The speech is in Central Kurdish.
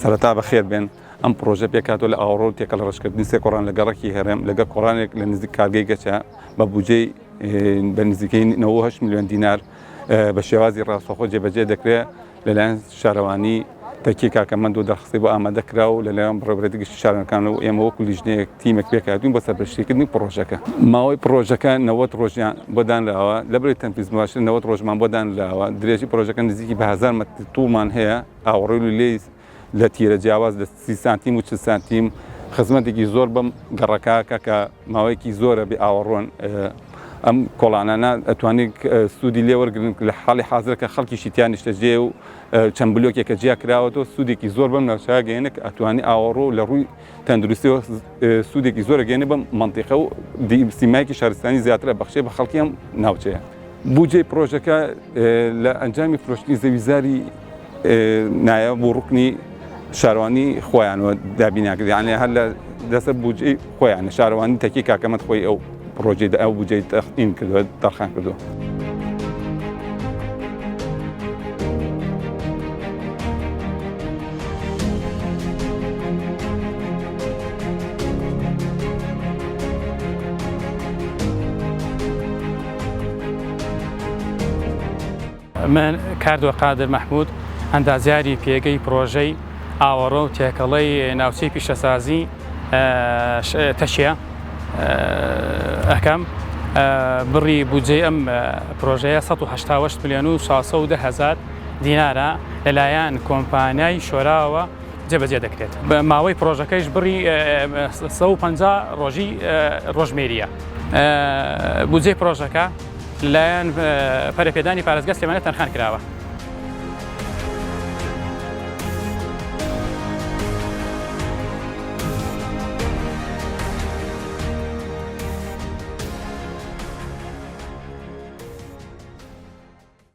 سەرەتا بەخێر بێن ئەم پرۆژە پێکاتۆ لە ئاوڕۆ تێکەڵ ڕشکردنی سێ کۆڕان لە گەڕێکی هەرێم لەگە کۆڕانێک لە نزیک کارگەی گەچە بە بودجەی بە نزیکەی 98 میلیۆن دینار بە شێوازی ڕاستەوخۆ جێبەجێ دەکرێت لەلایەن شارەوانی تەکی کارکەمەند و دەرخستی بۆ ئامادەکرا و لەلایەن بڕێوەبرێتی گشتی شارەکان و ئێمە وەکو لیژنەیەک تیمێک پێکهاتوین بۆ سەرپەرشتیکردنی پرۆژەکە. ماوەی پرۆژەکە 90 ڕۆژیان بۆ دانراوە لە بەرەی تەنفیز باشتر 90 ڕۆژمان بۆ دانراوە. درێژی پرۆژەکە نزیکی بە 1000 مەتر توڵمان هەیە ئاوەڕێی و لێی لە تیرە جیاواز لە 30 سانتیم و 40 سانتیم خزمەتێکی زۆر بەم گەڕەکە کە ماوەیەکی زۆرە بێ ئاوەڕۆن ئەم کۆڵانانە ئەتوانێت سوودی لێ وەرگن لە حاڵی حاضر کە خەڵکیشی تیان نیشتەجێ و چەند بلۆکێکە جیا کراوەتەوە سوودێکی زۆر بەم ناوچە گەێنە کە ئەتوانی ئاوەڕۆ لە ڕووی تەندروستیەوە سوودێکی زۆرە گەێنە بەم مەنتیقە و سیمایەکی شارستانی زیاترە بەخشێ بە خەڵکی ئەم ناوچەیە. بودجەی پرۆژەکە لە ئەنجامی فرۆشتنی زەویزاری نایە بۆ ڕوکنی شارەوانی خۆیانەوە دابیناکرد، یعنی هەر لە دەسەر بودجەی خۆیانە شارەوانی تەکی کارکەمەند خۆی ئەو پرۆژەی ئەو بودجەی تەخمین کردووە دەرخان کردووە. من کاردوە قادر مەحموود ئەندازیاری پێگەی پرۆژەی ئاوەڕۆ و تێکەڵەی ناوچەی پیشەسازی تەشیە ئەەکەم. بڕی بودجەی ئەم پرۆژەیە 188 ملیۆن و 610 دینارە لەلایەن کۆمپانیای شۆراوە جێبەجێ دەکرێت. بە ماوەی پرۆژەکەیش بڕی 150 ڕۆژی ڕۆژمێریە. بودجەی پرۆژەکە لەلایەن پەرەپێدانی پارێزگا سلێمانە تەنخان کراوە.